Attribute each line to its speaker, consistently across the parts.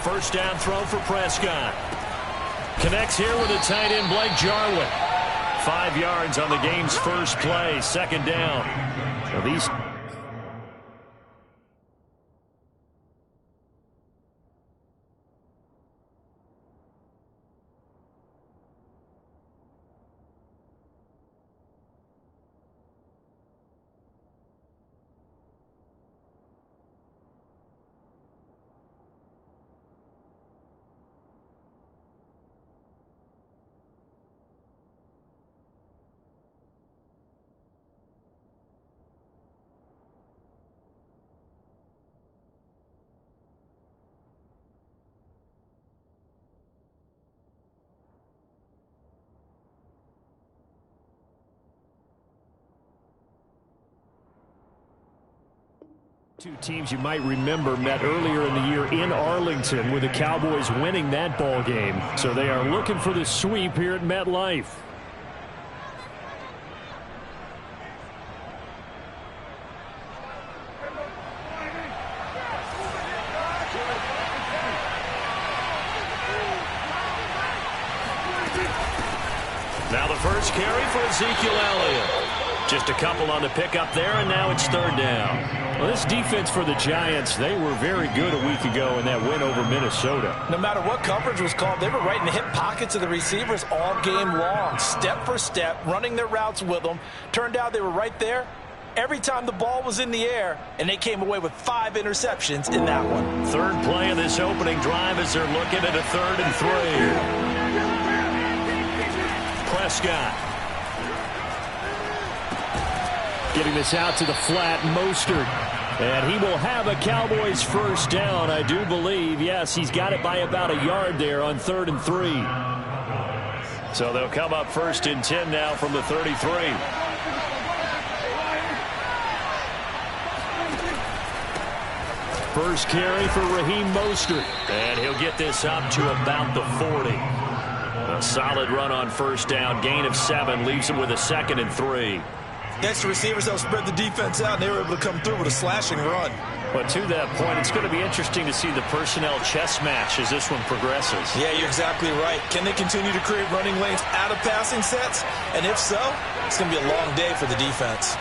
Speaker 1: first down throw for Prescott. Connects here with a tight end, Blake Jarwin. 5 yards on the game's first play, second down. Well, these... Two teams you might remember met earlier in the year in Arlington, with the Cowboys winning that ball game. So they are looking for the sweep here at MetLife. Now the first carry for Ezekiel Elliott. Just a couple on the pickup there, and now it's third down. Well, this defense for the Giants, they were very good a week ago in that win over Minnesota.
Speaker 2: No matter what coverage was called, they were right in the hip pockets of the receivers all game long, step for step, running their routes with them. Turned out they were right there every time the ball was in the air, and they came away with 5 interceptions in that one.
Speaker 1: Third play of this opening drive as they're looking at a 3rd and 3. Prescott. Getting this out to the flat, Mostert. And he will have a Cowboys first down, I do believe. Yes, he's got it by about a yard there on 3rd and 3. So they'll come up 1st and 10 now from the 33. First carry for Raheem Mostert. And he'll get this up to about the 40. A solid run on first down. Gain of 7 leaves him with a 2nd and 3.
Speaker 2: Against the receivers, they'll spread the defense out, and they were able to come through with a slashing run.
Speaker 1: But to that point, it's going to be interesting to see the personnel chess match as this one progresses.
Speaker 2: Yeah, you're exactly right. Can they continue to create running lanes out of passing sets? And if so, it's going to be a long day for the defense.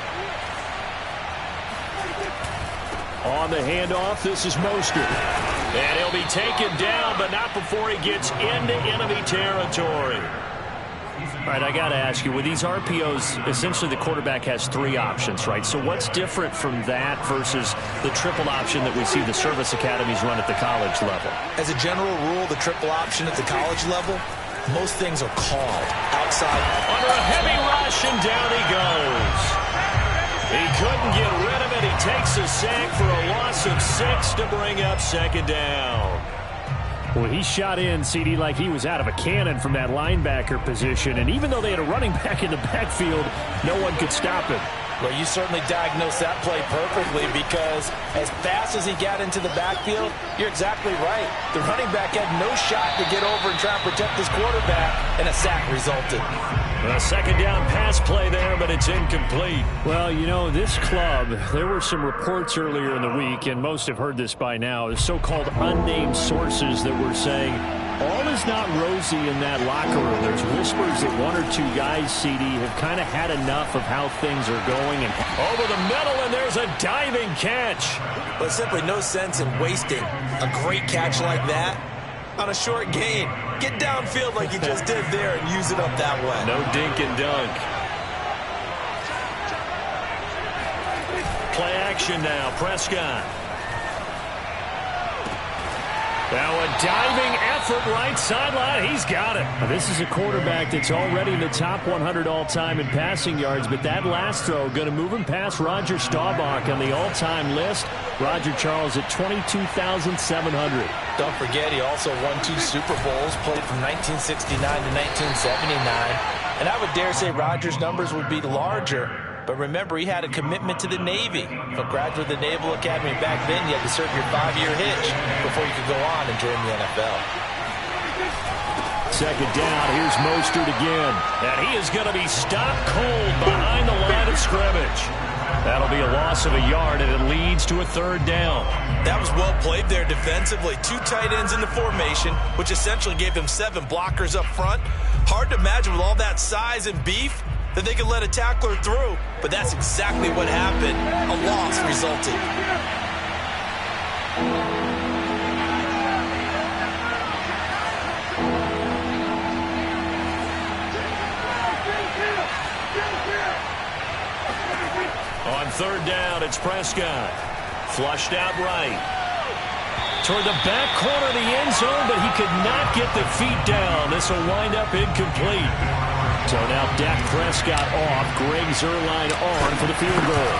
Speaker 1: On the handoff, this is Mostert. And he'll be taken down, but not before he gets into enemy territory. All right, I got to ask you, with these RPOs, essentially the quarterback has 3 options, right? So what's different from that versus the triple option that we see the service academies run at the college level?
Speaker 2: As a general rule, the triple option at the college level, most things are called outside.
Speaker 1: Under a heavy rush, and down he goes. He couldn't get rid of it. He takes a sack for a loss of 6 to bring up 2nd down. Well, he shot in, CD, like he was out of a cannon from that linebacker position. And even though they had a running back in the backfield, no one could stop him.
Speaker 2: Well, you certainly diagnosed that play perfectly, because as fast as he got into the backfield, you're exactly right. The running back had no shot to get over and try and protect his quarterback, and a sack resulted.
Speaker 1: A 2nd down pass play there, but it's incomplete. Well, you know, this club, there were some reports earlier in the week, and most have heard this by now, the so-called unnamed sources that were saying all is not rosy in that locker room. There's whispers that 1 or 2 guys, CD, have kind of had enough of how things are going. And over the middle, and there's a diving catch.
Speaker 2: But simply no sense in wasting a great catch like that on a short gain. Get downfield like you just did there and use it up that way.
Speaker 1: No dink and dunk. Play action now. Prescott. Now a diving effort right sideline. He's got it. Now this is a quarterback that's already in the top 100 all-time in passing yards, but that last throw going to move him past Roger Staubach on the all-time list. Roger Charles at 22,700.
Speaker 2: Don't forget, he also won 2 Super Bowls, played from 1969 to 1979. And I would dare say Roger's numbers would be larger. But remember, he had a commitment to the Navy. For a graduate of the Naval Academy back then, you had to serve your 5-year hitch before you could go on and join the NFL.
Speaker 1: 2nd down, here's Mostert again. And he is going to be stopped cold behind the line of scrimmage. That'll be a loss of a yard, and it leads to a third down.
Speaker 2: That was well played there defensively. 2 tight ends in the formation, which essentially gave them 7 blockers up front. Hard to imagine with all that size and beef that they could let a tackler through, but that's exactly what happened. A loss resulted.
Speaker 1: On third down, it's Prescott. Flushed out right. Toward the back corner of the end zone, but he could not get the feet down. This will wind up incomplete. So now Dak Prescott off. Greg Zuerlein on for the field goal.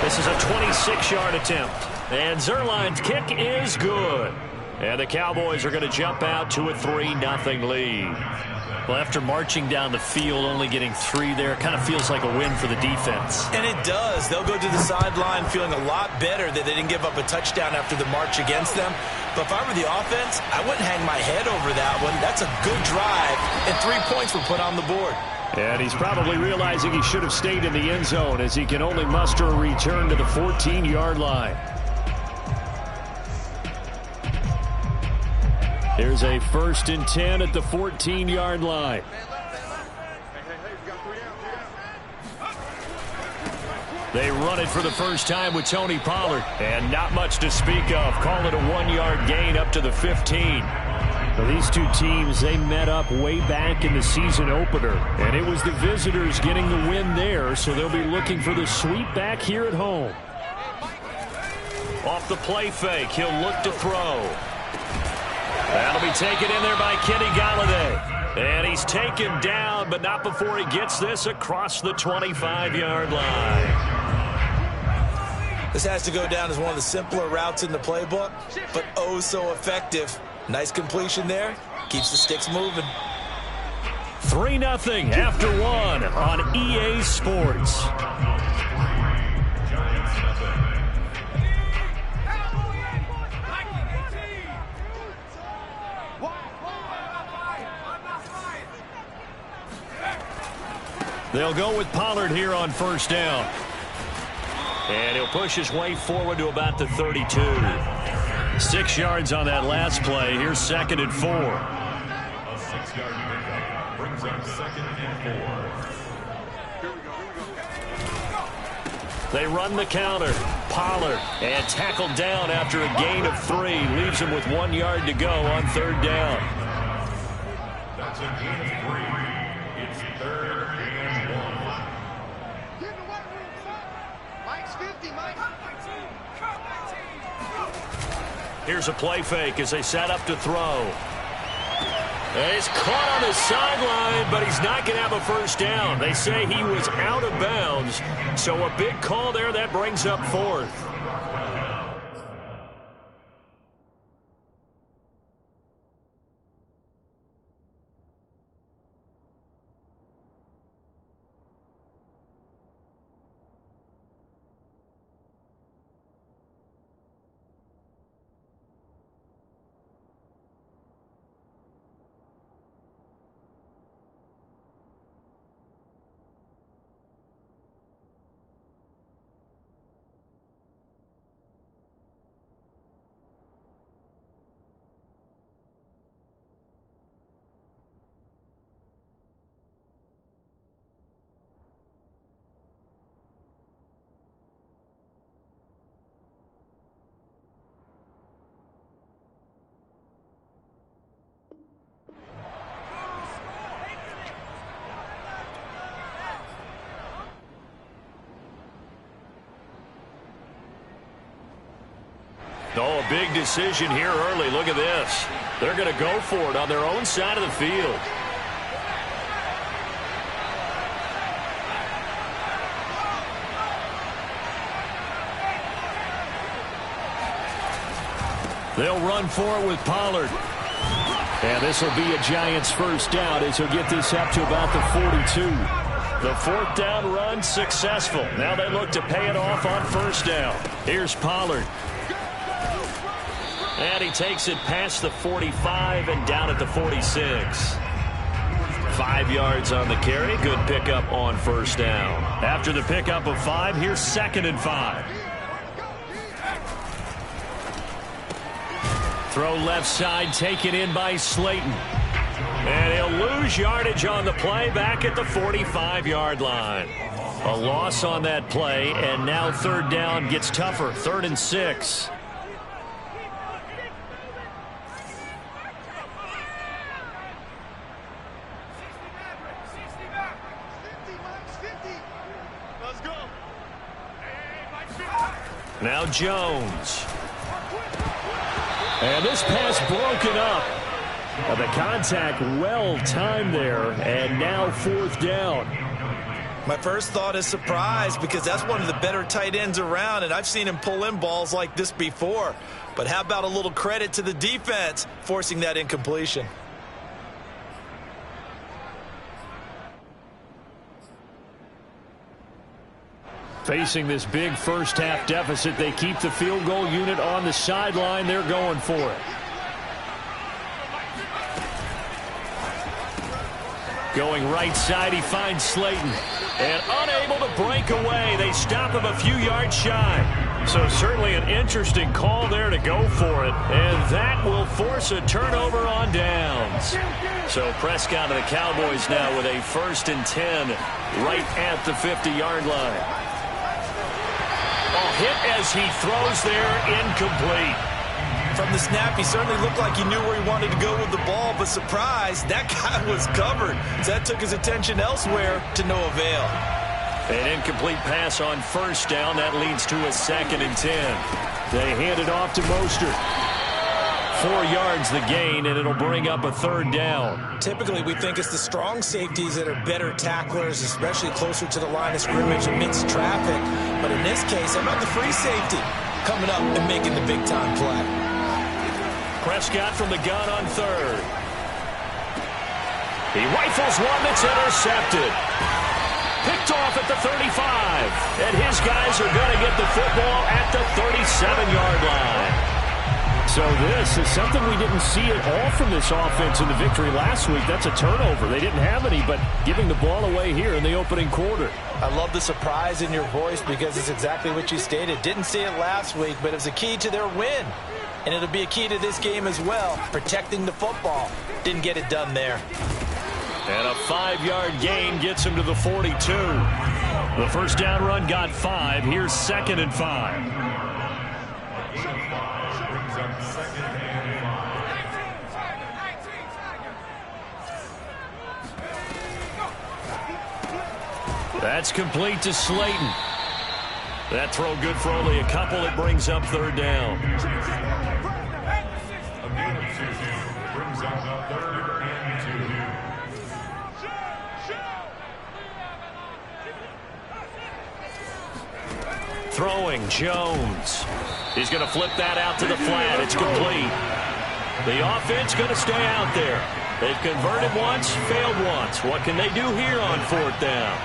Speaker 1: This is a 26-yard attempt. And Zuerlein's kick is good. And the Cowboys are going to jump out to a 3-0 lead. Well, after marching down the field, only getting 3 there, kind of feels like a win for the defense.
Speaker 2: And it does. They'll go to the sideline feeling a lot better that they didn't give up a touchdown after the march against them. But if I were the offense, I wouldn't hang my head over that one. That's a good drive, and 3 points were put on the board.
Speaker 1: And he's probably realizing he should have stayed in the end zone as he can only muster a return to the 14-yard line. Here's a 1st and 10 at the 14-yard line. They run it for the first time with Tony Pollard. And not much to speak of. Call it a 1-yard gain up to the 15. Well, these two teams, they met up way back in the season opener. And it was the visitors getting the win there, so they'll be looking for the sweep back here at home. Off the play fake, he'll look to throw. That'll be taken in there by Kenny Golladay. And he's taken down, but not before he gets this across the 25-yard line.
Speaker 2: This has to go down as one of the simpler routes in the playbook, but oh so effective. Nice completion there. Keeps the sticks moving.
Speaker 1: 3-0 after 1 on EA Sports. They'll go with Pollard here on first down. And he'll push his way forward to about the 32. 6 yards on that last play. Here's 2nd and 4.
Speaker 3: A 6-yard pickup brings up 2nd and 4.
Speaker 1: They run the counter. Pollard and tackled down after a gain of 3. Leaves him with 1 yard to go on third down.
Speaker 3: That's a gain of 3. It's 3rd and 1.
Speaker 1: Here's a play fake as they set up to throw. And he's caught on the sideline, but he's not going to have a first down. They say he was out of bounds. So a big call there that brings up 4th. Oh, a big decision here early. Look at this. They're going to go for it on their own side of the field. They'll run for it with Pollard. And this will be a Giants first down as he'll get this up to about the 42. The 4th down run successful. Now they look to pay it off on first down. Here's Pollard. And he takes it past the 45 and down at the 46. 5 yards on the carry. Good pickup on first down. After the pickup of 5, here's 2nd and 5. Throw left side, taken in by Slayton. And he'll lose yardage on the play back at the 45-yard line. A loss on that play, and now 3rd down gets tougher. 3rd and 6. Now Jones. And this pass broken up. The contact well timed there, and now 4th down.
Speaker 2: My first thought is surprise, because that's one of the better tight ends around, and I've seen him pull in balls like this before. But how about a little credit to the defense forcing that incompletion?
Speaker 1: Facing this big first-half deficit, they keep the field goal unit on the sideline. They're going for it. Going right side, he finds Slayton. And unable to break away. They stop him a few yards shy. So certainly an interesting call there to go for it. And that will force a turnover on downs. So Prescott and the Cowboys now with a 1st and 10 right at the 50-yard line. Hit as he throws there, incomplete.
Speaker 2: From the snap, he certainly looked like he knew where he wanted to go with the ball, but surprise, that guy was covered. So that took his attention elsewhere to no avail.
Speaker 1: An incomplete pass on first down. That leads to a 2nd and 10. They hand it off to Mostert. 4 yards the gain, and it'll bring up a 3rd down.
Speaker 2: Typically, we think it's the strong safeties that are better tacklers, especially closer to the line of scrimmage amidst traffic. But in this case, how about the free safety coming up and making the big-time play?
Speaker 1: Prescott from the gun on 3rd. He rifles one that's intercepted. Picked off at the 35. And his guys are going to get the football at the 37-yard line. So this is something we didn't see at all from this offense in the victory last week. That's a turnover. They didn't have any, but giving the ball away here in the opening quarter.
Speaker 2: I love the surprise in your voice, because it's exactly what you stated. Didn't see it last week, but it's a key to their win. And it'll be a key to this game as well, protecting the football. Didn't get it done there.
Speaker 1: And a 5-yard gain gets him to the 42. The first down run got 5. Here's 2nd and 5. That's complete to Slayton. That throw good for only a couple. It brings up 3rd down. Throwing, Jones. He's going to flip that out to the flat. It's complete. The offense going to stay out there. They've converted once, failed once. What can they do here on 4th down?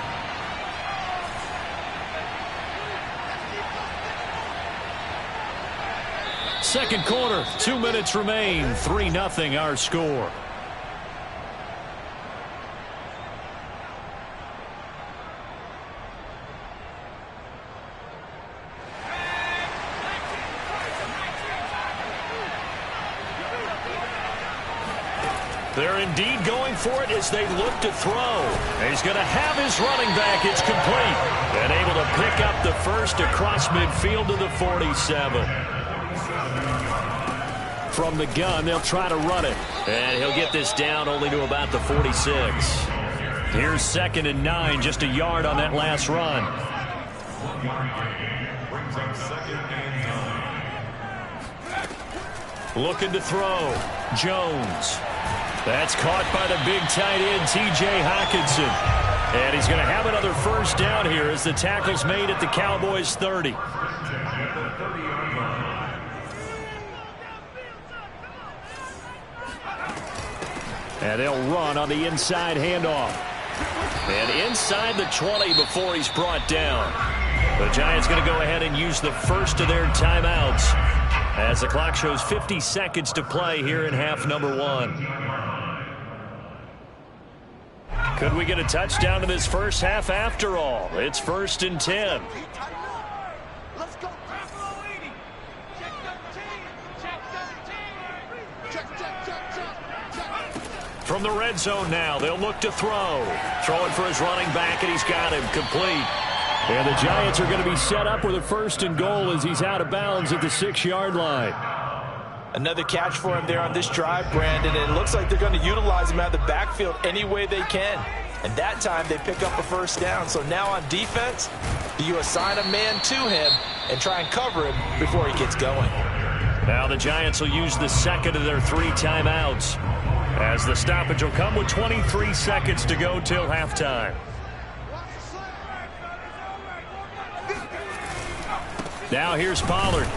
Speaker 1: Second quarter, 2 minutes remain. 3-0 our score. They're indeed going for it as they look to throw. He's going to have his running back. It's complete. And able to pick up the first across midfield to the 47. From the gun, they'll try to run it. And he'll get this down only to about the 46. Here's 2nd and 9, just a yard on that last run. Looking to throw. Jones. That's caught by the big tight end, T.J. Hockenson. And he's going to have another first down here as the tackle's made at the Cowboys' 30. And they'll run on the inside handoff. And inside the 20 before he's brought down. The Giants going to go ahead and use the first of their timeouts as the clock shows 50 seconds to play here in half number 1. Could we get a touchdown in this first half after all? It's 1st and 10. From the red zone now, they'll look to throw. Throwing for his running back, and he's got him complete. And the Giants are going to be set up with a 1st and goal as he's out of bounds at the 6-yard line.
Speaker 2: Another catch for him there on this drive, Brandon, and it looks like they're going to utilize him out of the backfield any way they can. And that time they pick up a 1st down. So now on defense, you assign a man to him and try and cover him before he gets going.
Speaker 1: Now the Giants will use the second of their 3 timeouts, as the stoppage will come with 23 seconds to go till halftime. Now here's Pollard.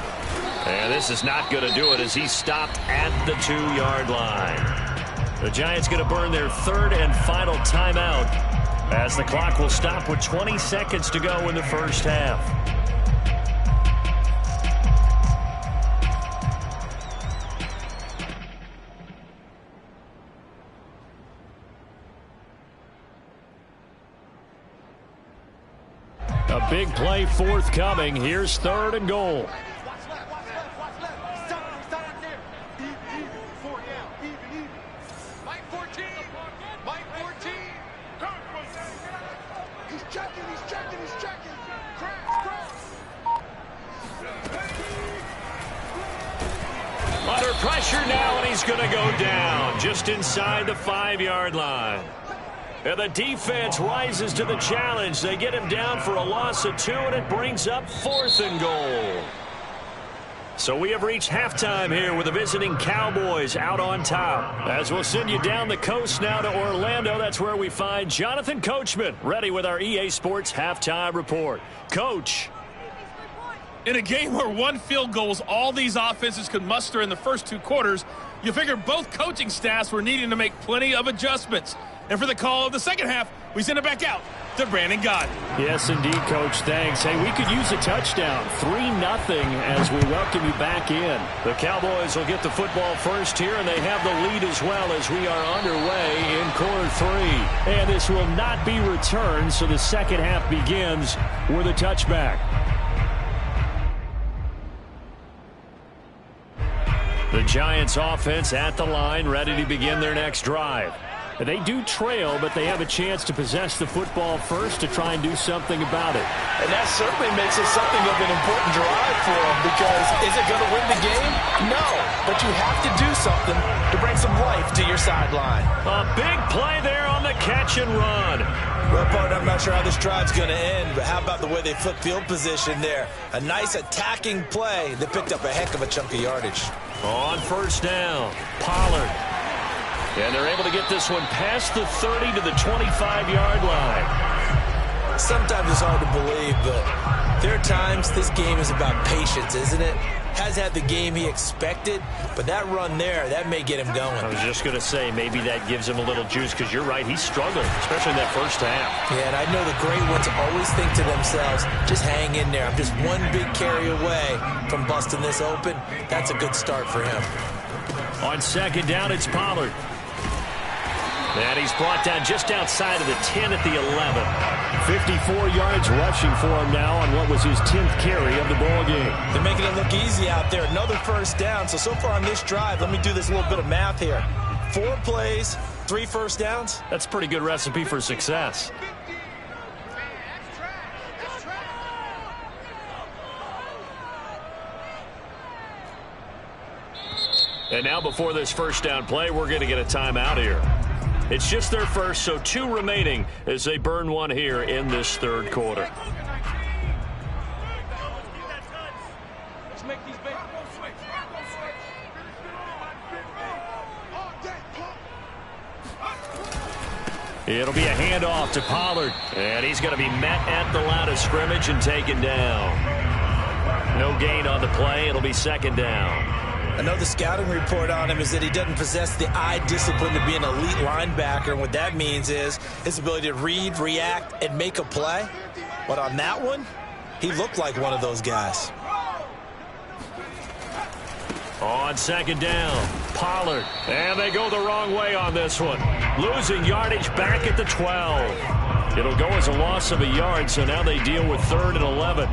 Speaker 1: And this is not going to do it as he's stopped at the 2-yard line. The Giants going to burn their 3rd and final timeout as the clock will stop with 20 seconds to go in the first half. A big play forthcoming. Here's 3rd and goal. Under pressure now, and he's going to go down just inside the 5-yard line. And the defense rises to the challenge. They get him down for a loss of 2, and it brings up 4th and goal. So we have reached halftime here with the visiting Cowboys out on top. As we'll send you down the coast now to Orlando, that's where we find Jonathan Coachman, ready with our EA Sports Halftime Report. Coach.
Speaker 4: In a game where 1 field goal was all these offenses could muster in the first 2 quarters, you figure both coaching staffs were needing to make plenty of adjustments. And for the call of the second half, we send it back out to Brandon Gaudin.
Speaker 1: Yes, indeed, Coach. Thanks. Hey, we could use a touchdown. 3-0 as we welcome you back in. The Cowboys will get the football first here, and they have the lead as well as we are underway in quarter 3. And this will not be returned, so the second half begins with a touchback. The Giants offense at the line, ready to begin their next drive. They do trail, but they have a chance to possess the football first to try and do something about it.
Speaker 2: And that certainly makes it something of an important drive for them, because is it going to win the game? No, but you have to do something to bring some life to your sideline.
Speaker 1: A big play there on the catch and run.
Speaker 2: Well, partner, I'm not sure how this drive's going to end, but how about the way they flip field position there? A nice attacking play that picked up a heck of a chunk of yardage.
Speaker 1: On 1st down, Pollard. And they're able to get this one past the 30 to the 25-yard line.
Speaker 2: Sometimes it's hard to believe, but there are times this game is about patience, isn't it? Has had the game he expected, but that run there, that may get him going.
Speaker 1: I was just going to say, maybe that gives him a little juice, because you're right, he's struggling, especially in that first half.
Speaker 2: Yeah, and I know the great ones always think to themselves, just hang in there. I'm just one big carry away from busting this open. That's a good start for him.
Speaker 1: On 2nd down, it's Pollard. And he's brought down just outside of the 10 at the 11. 54 yards rushing for him now on what was his 10th carry of the ball game.
Speaker 2: They're making it look easy out there. Another 1st down. So far on this drive, let me do this little bit of math here. 4 plays, 3 1st downs.
Speaker 1: That's a pretty good recipe for success. And now before this 1st down play, we're going to get a timeout here. It's just their first, so 2 remaining as they burn 1 here in this 3rd quarter. It'll be a handoff to Pollard, and he's going to be met at the line of scrimmage and taken down. No gain on the play. It'll be 2nd down.
Speaker 2: I know the scouting report on him is that he doesn't possess the eye discipline to be an elite linebacker. And what that means is his ability to read, react, and make a play. But on that one, he looked like one of those guys.
Speaker 1: On second down, Pollard. And they go the wrong way on this one. Losing yardage back at the 12. It'll go as a loss of a yard, so now they deal with 3rd and 11.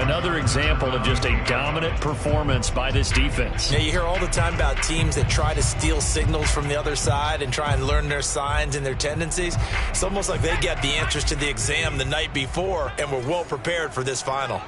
Speaker 1: Another example of just a dominant performance by this defense.
Speaker 2: Yeah, you hear all the time about teams that try to steal signals from the other side and try and learn their signs and their tendencies. It's almost like they get the answers to the exam the night before and were well prepared for this final.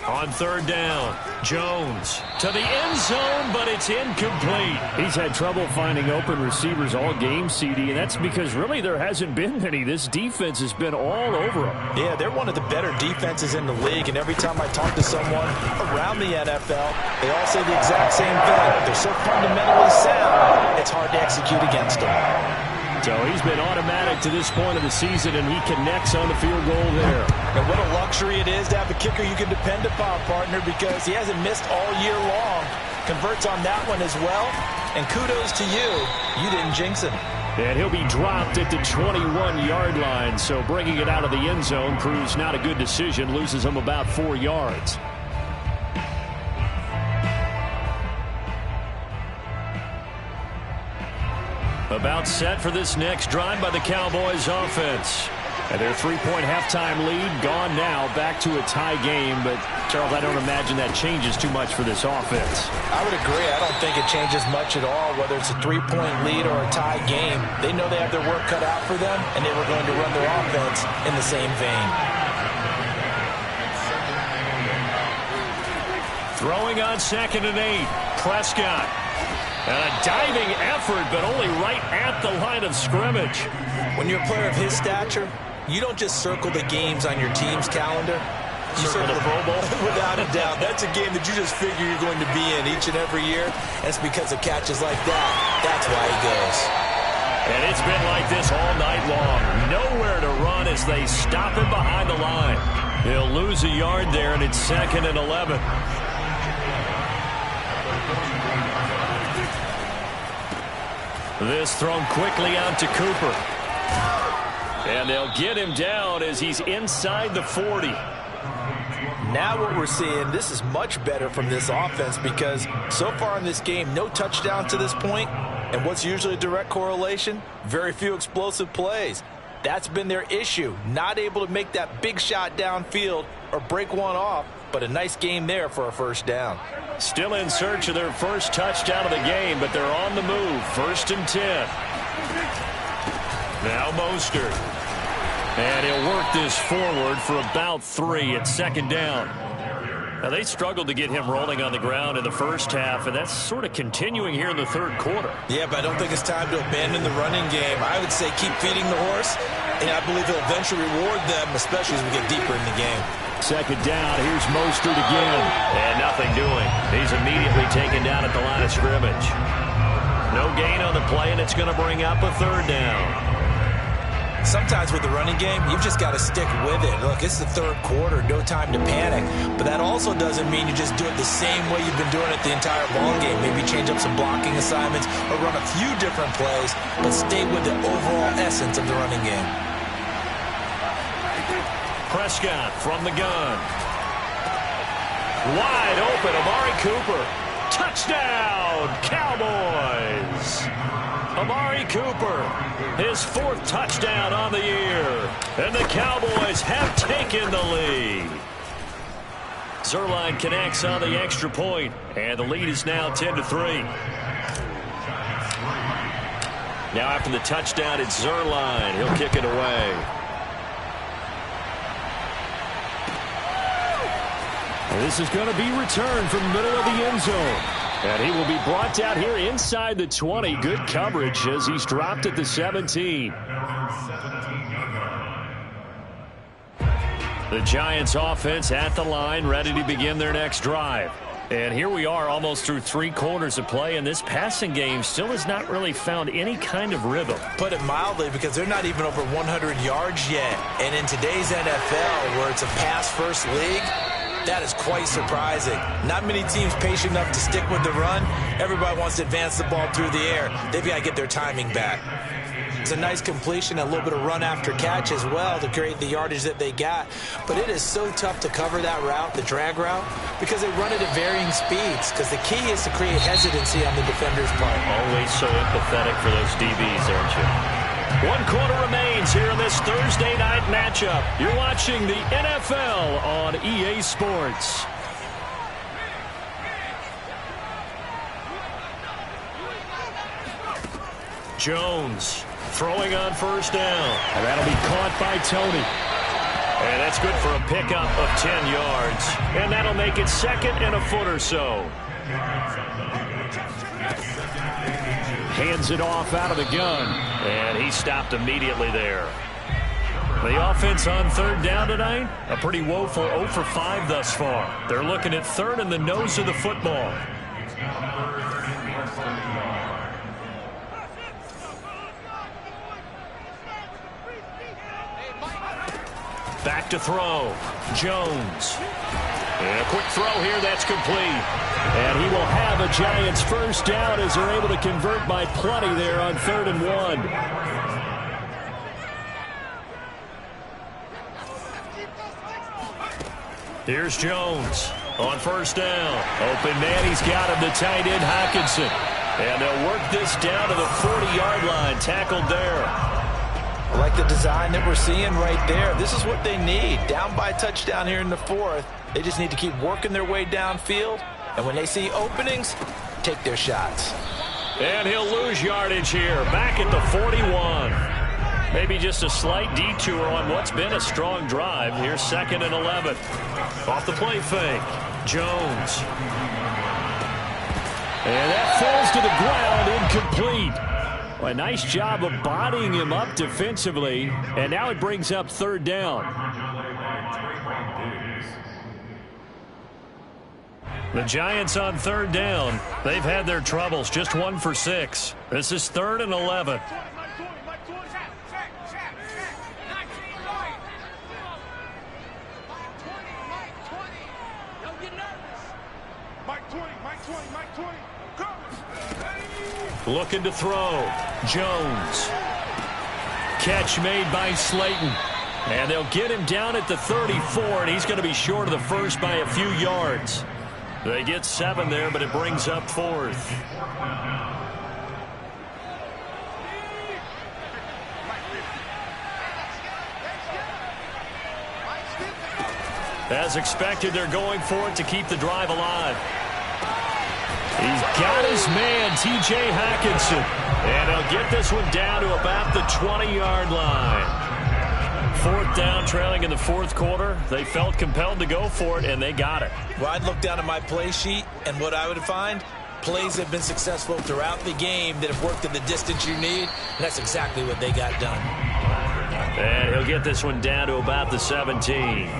Speaker 1: On 3rd down, Jones to the end zone, but it's incomplete. He's had trouble finding open receivers all game, CD, and that's because really there hasn't been many. This defense has been all over them.
Speaker 2: Yeah, they're one of the better defenses in the league, and every time I talk to someone around the NFL, they all say the exact same thing. They're so fundamentally sound, it's hard to execute against them.
Speaker 1: So he's been automatic to this point of the season, and he connects on the field goal there.
Speaker 2: And what a luxury it is to have a kicker you can depend upon, partner, because he hasn't missed all year long. Converts on that one as well. And kudos to you. You didn't jinx him.
Speaker 1: And he'll be dropped at the 21-yard line. So bringing it out of the end zone proves not a good decision. Loses him about 4 yards. About set for this next drive by the Cowboys offense. And their 3-point halftime lead gone now, back to a tie game. But, Charles, I don't imagine that changes too much for this offense.
Speaker 2: I would agree. I don't think it changes much at all, whether it's a 3-point lead or a tie game. They know they have their work cut out for them, and they were going to run their offense in the same vein.
Speaker 1: Throwing on 2nd and 8, Prescott. And a diving effort, but only right at the line of scrimmage.
Speaker 2: When you're a player of his stature, you don't just circle the games on your team's calendar. You circle the Pro Bowl. Without a doubt. That's a game that you just figure you're going to be in each and every year. And it's because of catches like that. That's why he goes.
Speaker 1: And it's been like this all night long. Nowhere to run as they stop him behind the line. He'll lose a yard there, and it's 2nd and 11. This thrown quickly out to Cooper. And they'll get him down as he's inside the 40.
Speaker 2: Now what we're seeing, this is much better from this offense because so far in this game, no touchdown to this point. And what's usually a direct correlation? Very few explosive plays. That's been their issue. Not able to make that big shot downfield or break one off. But a nice game there for a first down.
Speaker 1: Still in search of their first touchdown of the game, but they're on the move. 1st and 10. Now Mostert. And he'll work this forward for about 3 at 2nd down. Now, they struggled to get him rolling on the ground in the first half, and that's sort of continuing here in the 3rd quarter.
Speaker 2: Yeah, but I don't think it's time to abandon the running game. I would say keep feeding the horse, and I believe he'll eventually reward them, especially as we get deeper in the game.
Speaker 1: 2nd down, here's Mostert again. And nothing doing. He's immediately taken down at the line of scrimmage. No gain on the play, and it's going to bring up a 3rd down.
Speaker 2: Sometimes with the running game, you've just got to stick with it. Look, it's the 3rd quarter, no time to panic. But that also doesn't mean you just do it the same way you've been doing it the entire ball game. Maybe change up some blocking assignments or run a few different plays, but stay with the overall essence of the running game.
Speaker 1: Prescott from the gun. Wide open, Amari Cooper. Touchdown, Cowboys! Amari Cooper, his 4th touchdown on the year. And the Cowboys have taken the lead. Zuerlein connects on the extra point, and the lead is now 10-3. Now after the touchdown, it's Zuerlein. He'll kick it away. This is going to be returned from the middle of the end zone. And he will be brought down here inside the 20. Good coverage as he's dropped at the 17. The Giants offense at the line, ready to begin their next drive. And here we are almost through 3 quarters of play, and this passing game still has not really found any kind of rhythm.
Speaker 2: Put it mildly, because they're not even over 100 yards yet. And in today's NFL, where it's a pass-first league, That is quite surprising. Not many teams patient enough to stick with the run. Everybody wants to advance the ball through the air. They've got to get their timing back. It's a nice completion, a little bit of run after catch as well to create the yardage that they got. But it is so tough to cover that route, the drag route, because they run it at varying speeds. Because the key is to create hesitancy on the defender's part.
Speaker 1: Always so empathetic for those DBs, aren't you? 1 quarter remains here in this Thursday night matchup. You're watching the NFL on EA Sports. Jones throwing on first down. And that'll be caught by Tony. And that's good for a pickup of 10 yards. And that'll make it 2nd and a foot or so. Hands it off out of the gun. And he stopped immediately there. The offense on 3rd down tonight, a pretty woeful 0 for 5 thus far. They're looking at 3rd and the nose of the football. Back to throw. Jones. And a quick throw here, that's complete. And he will have a Giants first down as they're able to convert by plenty there on 3rd and 1. Here's Jones on first down. Open man, he's got him, the tight end Hockenson. And they'll work this down to the 40-yard line, tackled there.
Speaker 2: I like the design that we're seeing right there. This is what they need. Down by a touchdown here in the 4th. They just need to keep working their way downfield. And when they see openings, take their shots.
Speaker 1: And he'll lose yardage here. Back at the 41. Maybe just a slight detour on what's been a strong drive. Here's 2nd and 11. Off the play fake. Jones. And that falls to the ground, incomplete. Well, a nice job of bodying him up defensively, and now it brings up 3rd down. The Giants on 3rd down. They've had their troubles, just 1 for 6. This is 3rd and 11. Looking to throw. Jones. Catch made by Slayton. And they'll get him down at the 34, and he's going to be short of the first by a few yards. They get 7 there, but it brings up 4th. As expected, they're going for it to keep the drive alive. He's got his man, T.J. Hockenson. And he'll get this one down to about the 20-yard line. 4th down, trailing in the 4th quarter. They felt compelled to go for it, and they got it.
Speaker 2: Well, I'd look down at my play sheet, and what I would find, plays have been successful throughout the game that have worked at the distance you need, and that's exactly what they got done.
Speaker 1: And he'll get this one down to about the 17.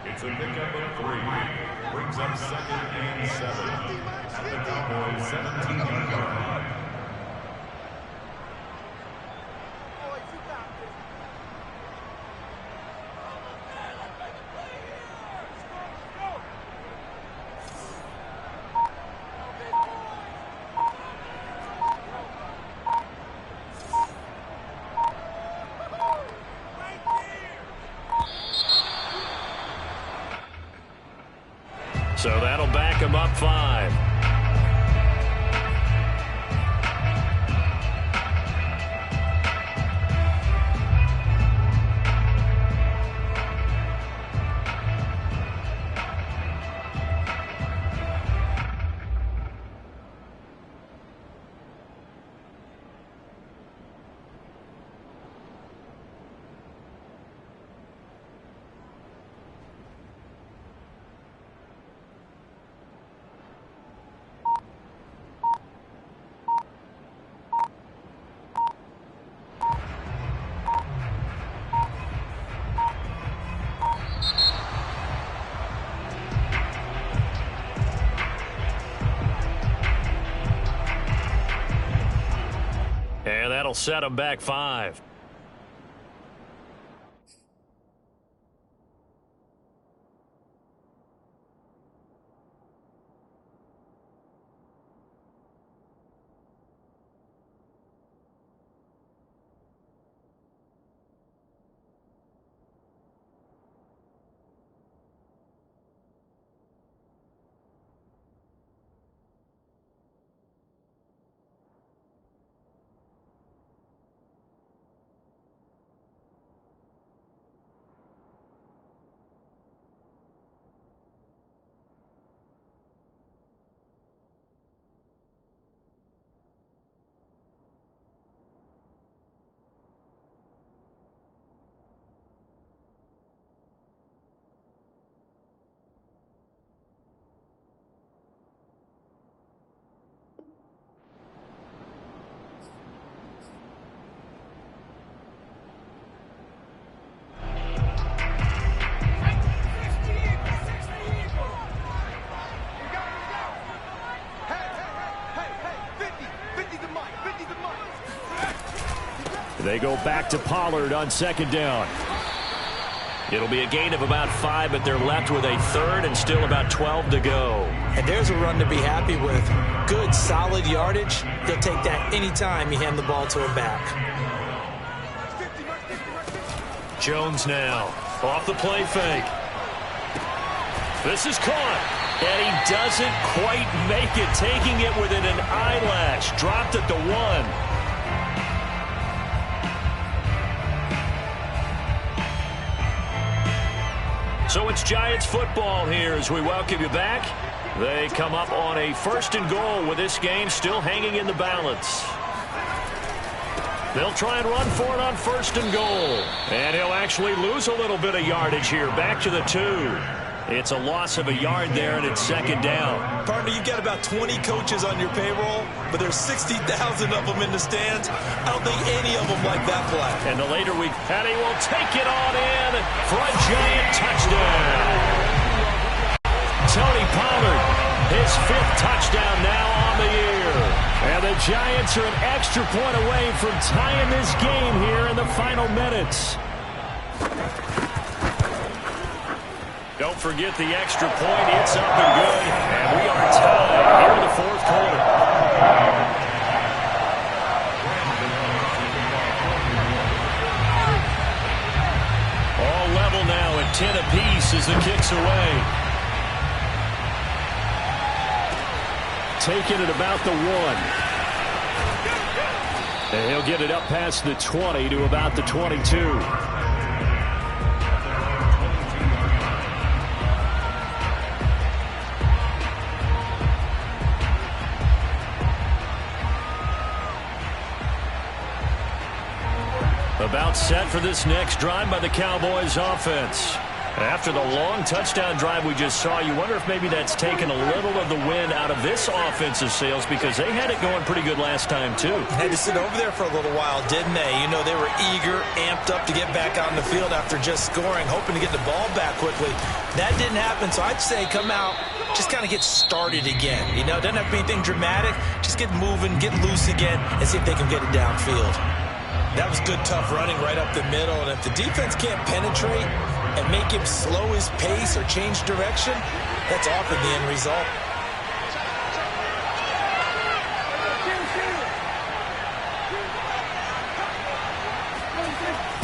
Speaker 3: It's a pickup of 3. Brings up 2nd and 7. At the Cowboys' 17-yard line.
Speaker 1: So that'll back him up 5. And that'll set him back 5. They go back to Pollard on second down. It'll be a gain of about 5, but they're left with a third and still about 12 to go.
Speaker 2: And there's a run to be happy with. Good, solid yardage. He'll take that anytime you hand the ball to him back.
Speaker 1: Jones now off the play fake. This is caught, and he doesn't quite make it, taking it within an eyelash. Dropped at the 1. So it's Giants football here as we welcome you back. They come up on a 1st and goal with this game still hanging in the balance. They'll try and run for it on 1st and goal. And he'll actually lose a little bit of yardage here. Back to the 2. It's a loss of a yard there, and it's 2nd down.
Speaker 2: Partner, you've got about 20 coaches on your payroll, but there's 60,000 of them in the stands. I don't think any of them like that play.
Speaker 1: And the later week, and he will take it on in for a Giant touchdown. Tony Pollard, his 5th touchdown now on the year. And the Giants are an extra point away from tying this game here in the final minutes. Don't forget the extra point. It's up and good. And we are tied here in the 4th quarter. All level now at 10 apiece as the kick's away. Taking it about the 1. And he'll get it up past the 20 to about the 22. About set for this next drive by the Cowboys offense. After the long touchdown drive we just saw, you wonder if maybe that's taken a little of the wind out of this offensive sails because they had it going pretty good last time, too.
Speaker 2: Had to sit over there for a little while, didn't they? You know, they were eager, amped up to get back out in the field after just scoring, hoping to get the ball back quickly. That didn't happen, so I'd say come out, just kind of get started again. You know, doesn't have to be anything dramatic. Just get moving, get loose again, and see if they can get it downfield. That was good, tough running right up the middle. And if the defense can't penetrate and make him slow his pace or change direction, that's often the end result.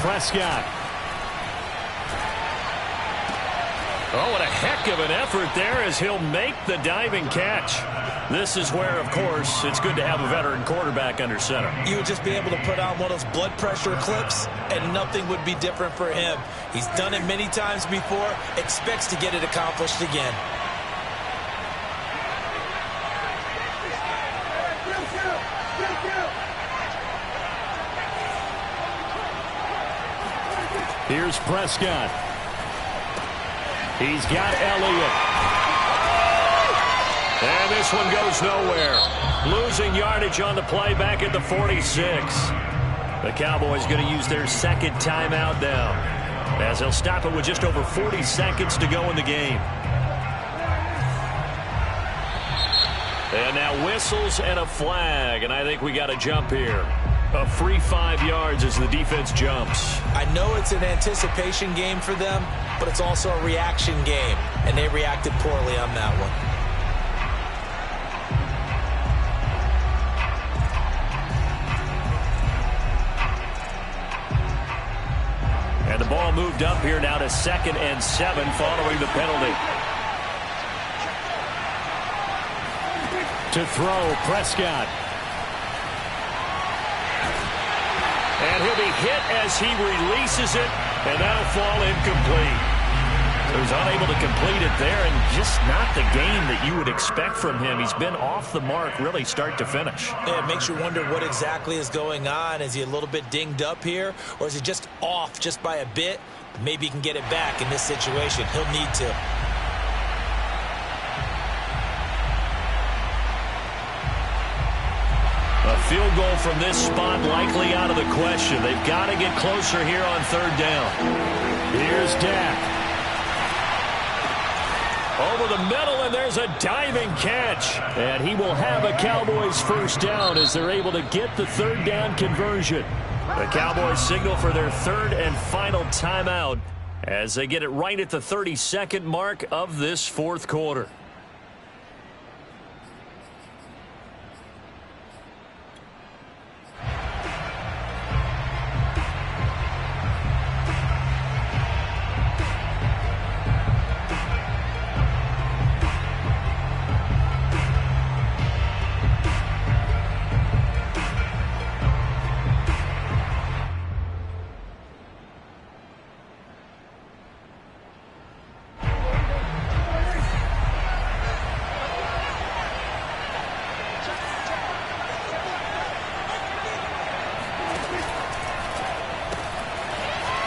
Speaker 1: Prescott. Oh, what a heck of an effort there as he'll make the diving catch. This is where, of course, it's good to have a veteran quarterback under center.
Speaker 2: You would just be able to put on one of those blood pressure clips, and nothing would be different for him. He's done it many times before, expects to get it accomplished again.
Speaker 1: Here's Prescott. He's got Elliott. And this one goes nowhere. Losing yardage on the play back at the 46. The Cowboys going to use their 2nd timeout now, as they'll stop it with just over 40 seconds to go in the game. And now whistles and a flag, and I think we got a jump here. A free 5 yards as the defense jumps.
Speaker 2: I know it's an anticipation game for them, but it's also a reaction game, and they reacted poorly on that one.
Speaker 1: And the ball moved up here now to 2nd and 7 following the penalty. To throw, Prescott. And he'll be hit as he releases it, and that'll fall incomplete. He was unable to complete it there, and just not the game that you would expect from him. He's been off the mark really start to finish.
Speaker 2: Yeah, it makes you wonder what exactly is going on. Is he a little bit dinged up here, or is he just off just by a bit? Maybe he can get it back in this situation. He'll need to.
Speaker 1: A field goal from this spot likely out of the question. They've got to get closer here on 3rd down. Here's Dak. Over the middle, and there's a diving catch. And he will have a Cowboys 1st down as they're able to get the 3rd down conversion. The Cowboys signal for their third and final timeout as they get it right at the 32nd mark of this fourth quarter.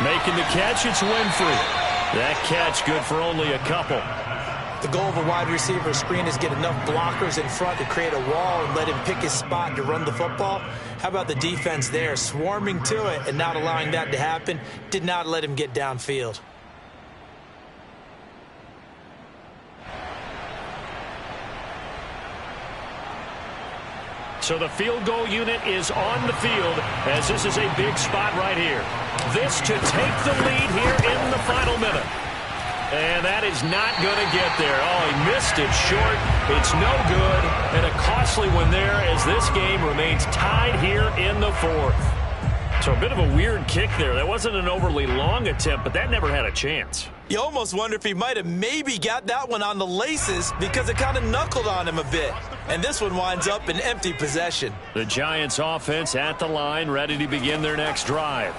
Speaker 1: Making the catch, it's Winfrey. That catch good for only a couple.
Speaker 2: The goal of a wide receiver screen is get enough blockers in front to create a wall and let him pick his spot to run the football. How about the defense there, swarming to it and not allowing that to happen? Did not let him get downfield.
Speaker 1: So the field goal unit is on the field as this is a big spot right here. This to take the lead here in the final minute. And that is not going to get there. Oh, he missed it short. It's no good. And a costly one there as this game remains tied here in the fourth. So a bit of a weird kick there. That wasn't an overly long attempt, but that never had a chance.
Speaker 2: You almost wonder if he might have maybe got that one on the laces because it kind of knuckled on him a bit. And this one winds up in empty possession.
Speaker 1: The Giants offense at the line, ready to begin their next drive.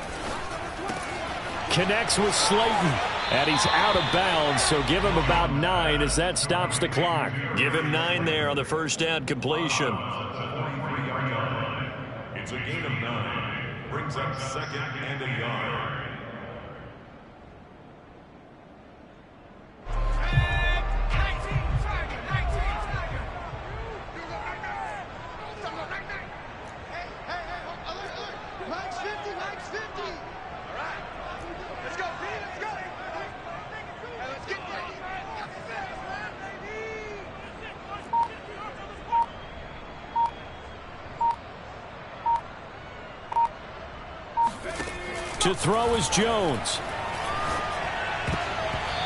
Speaker 1: Connects with Slayton, and he's out of bounds, so give him about 9 as that stops the clock. Give him 9 there on the first down completion.
Speaker 3: It's a gain of 9. Brings up second and a yard.
Speaker 1: To throw is Jones.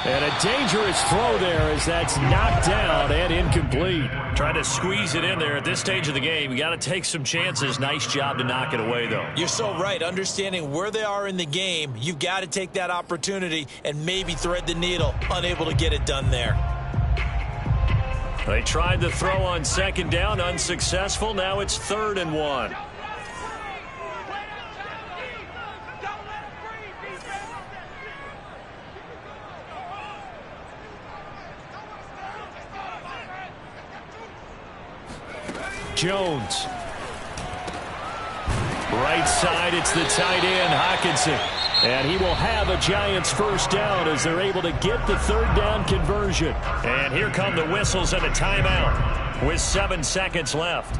Speaker 1: And a dangerous throw there as that's knocked down and incomplete. Trying to squeeze it in there at this stage of the game. You got to take some chances. Nice job to knock it away, though.
Speaker 2: You're so right. Understanding where they are in the game, you've got to take that opportunity and maybe thread the needle. Unable to get it done there.
Speaker 1: They tried the throw on second down. Unsuccessful. Now it's 3rd and 1. Jones. Right side, it's the tight end, Hockenson. And he will have a Giants first down as they're able to get the 3rd down conversion. And here come the whistles and a timeout with 7 seconds left.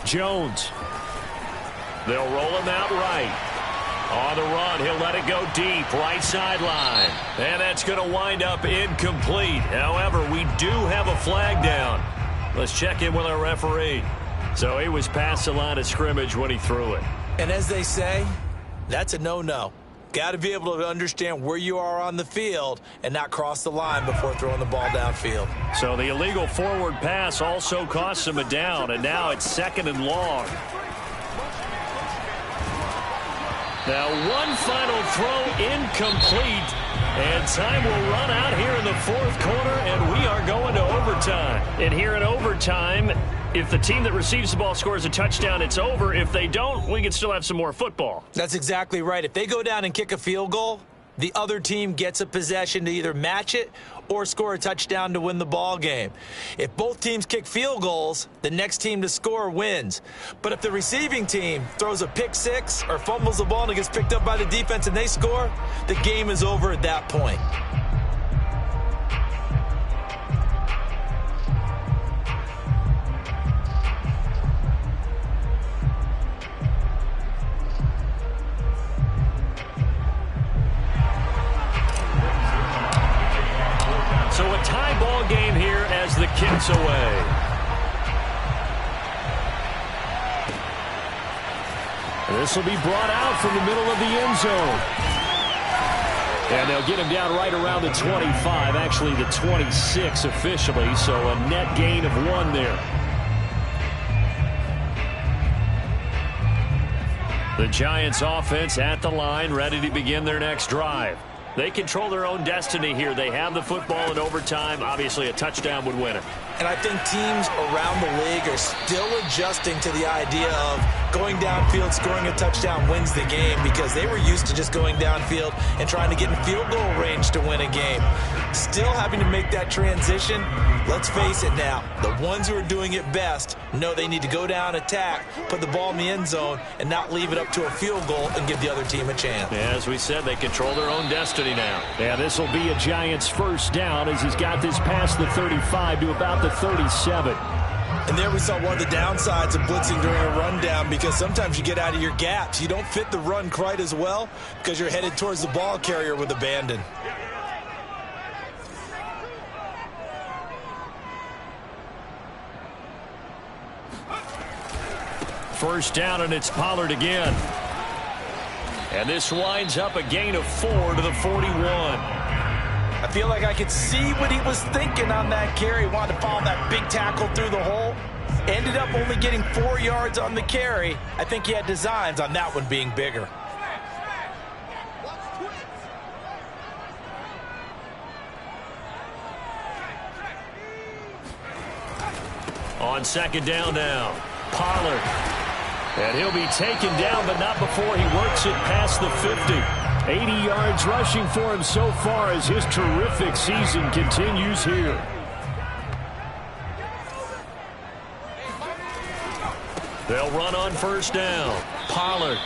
Speaker 1: Jones. They'll roll him out right. On the run, he'll let it go deep, right sideline. And that's going to wind up incomplete. However, we do have a flag down. Let's check in with our referee. So he was past the line of scrimmage when he threw it.
Speaker 2: And as they say, that's a no-no. Got to be able to understand where you are on the field and not cross the line before throwing the ball downfield.
Speaker 1: So the illegal forward pass also costs him a down, and now it's 2nd and long. Now one final throw incomplete, and time will run out here in the 4th quarter, and we are going to overtime. And here in overtime, if the team that receives the ball scores a touchdown, it's over. If they don't, we can still have some more football.
Speaker 2: That's exactly right. If they go down and kick a field goal, the other team gets a possession to either match it or score a touchdown to win the ball game. If both teams kick field goals, the next team to score wins. But if the receiving team throws a pick six or fumbles the ball and it gets picked up by the defense and they score, the game is over at that point.
Speaker 1: So a tie ball game here as the kick's away. This will be brought out from the middle of the end zone. And they'll get him down right around the 25, actually the 26 officially, so a net gain of 1 there. The Giants offense at the line, ready to begin their next drive. They control their own destiny here. They have the football in overtime. Obviously, a touchdown would win it.
Speaker 2: And I think teams around the league are still adjusting to the idea of going downfield, scoring a touchdown wins the game, because they were used to just going downfield and trying to get in field goal range to win a game. Still having to make that transition. Let's face it now, the ones who are doing it best know they need to go down, attack, put the ball in the end zone, and not leave it up to a field goal and give the other team a chance.
Speaker 1: As we said, they control their own destiny now. Yeah, this will be a Giants first down as he's got this past the 35 to about the 37.
Speaker 2: And there we saw one of the downsides of blitzing during a rundown, because sometimes you get out of your gaps. You don't fit the run quite as well because you're headed towards the ball carrier with abandon.
Speaker 1: First down, and it's Pollard again. And this winds up a gain of 4 to the 41.
Speaker 2: I feel like I could see what he was thinking on that carry. Wanted to follow that big tackle through the hole. Ended up only getting 4 yards on the carry. I think he had designs on that one being bigger.
Speaker 1: On second down now, Pollard. And he'll be taken down, but not before he works it past the 50. 80 yards rushing for him so far as his terrific season continues here. They'll run on first down. Pollard.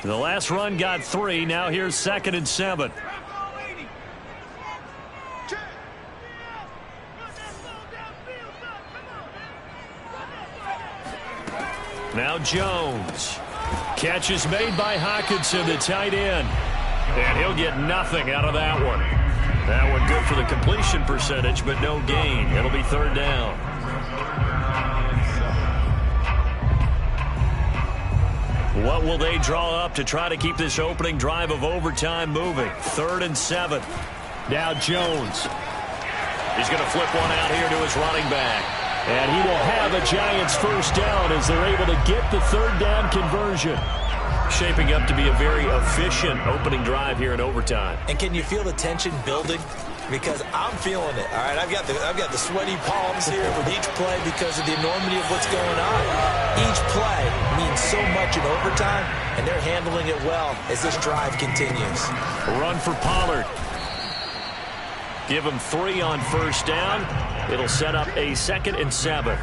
Speaker 1: The last run got 3. Now here's 2nd and 7. Now Jones. Catch is made by Hockenson, the tight end. And he'll get nothing out of that one. That one good for the completion percentage, but no gain. It'll be 3rd down. What will they draw up to try to keep this opening drive of overtime moving? 3rd and 7. Now Jones. He's going to flip one out here to his running back. And he will have a Giants first down as they're able to get the 3rd down conversion. Shaping up to be a very efficient opening drive here in overtime.
Speaker 2: And can you feel the tension building? Because I'm feeling it. All right, I've got the sweaty palms here with each play because of the enormity of what's going on. Each play means so much in overtime, and they're handling it well as this drive continues.
Speaker 1: A run for Pollard. Give him 3 on first down. It'll set up a 2nd and 7.
Speaker 3: A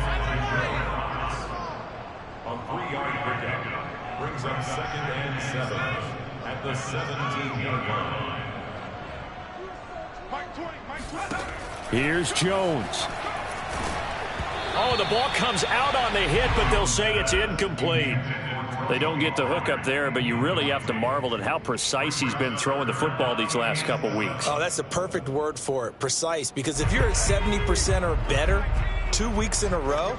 Speaker 3: 3-yard pickup brings up 2nd and 7 at the 17-yard line.
Speaker 1: Here's Jones. Oh, the ball comes out on the hit, but they'll say it's incomplete. They don't get the hook up there, but you really have to marvel at how precise he's been throwing the football these last couple weeks.
Speaker 2: Oh, that's the perfect word for it, precise, because if you're at 70% or better 2 weeks in a row,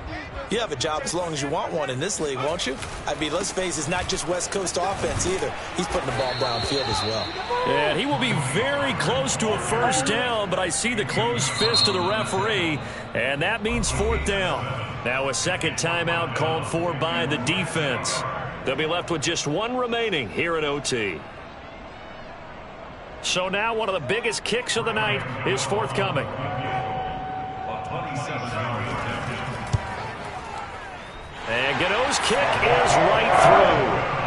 Speaker 2: you have a job as long as you want one in this league, won't you? I mean, let's face it, it's not just West Coast offense either. He's putting the ball downfield as well.
Speaker 1: And he will be very close to a first down, but I see the closed fist of the referee, and that means 4th down. Now a second timeout called for by the defense. They'll be left with just one remaining here at OT. So now one of the biggest kicks of the night is forthcoming. And Gano's kick is right through.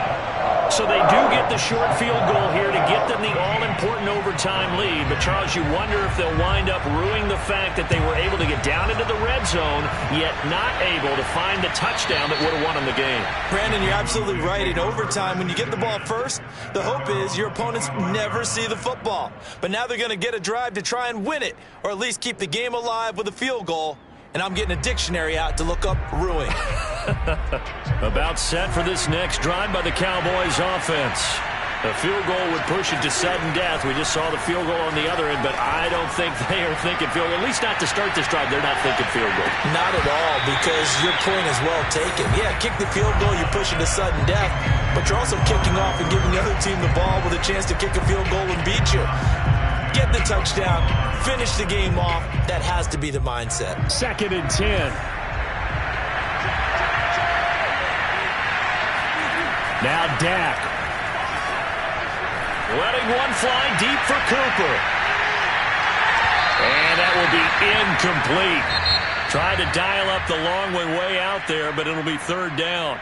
Speaker 1: So they do get the short field goal here to get them the all-important overtime lead. But, Charles, you wonder if they'll wind up ruining the fact that they were able to get down into the red zone, yet not able to find the touchdown that would have won them the game.
Speaker 2: Brandon, you're absolutely right. In overtime, when you get the ball first, the hope is your opponents never see the football. But now they're going to get a drive to try and win it, or at least keep the game alive with a field goal. And I'm getting a dictionary out to look up ruin.
Speaker 1: About set for this next drive by the Cowboys offense. A field goal would push it to sudden death. We just saw the field goal on the other end, but I don't think they are thinking field goal. At least not to start this drive. They're not thinking field goal.
Speaker 2: Not at all, because your point is well taken. Yeah, kick the field goal, you push it to sudden death, but you're also kicking off and giving the other team the ball with a chance to kick a field goal and beat you. Get the touchdown, finish the game off. That has to be the mindset.
Speaker 1: 2nd and 10. Now Dak. Letting one fly deep for Cooper. And that will be incomplete. Tried to dial up the long way out there, but it'll be 3rd down.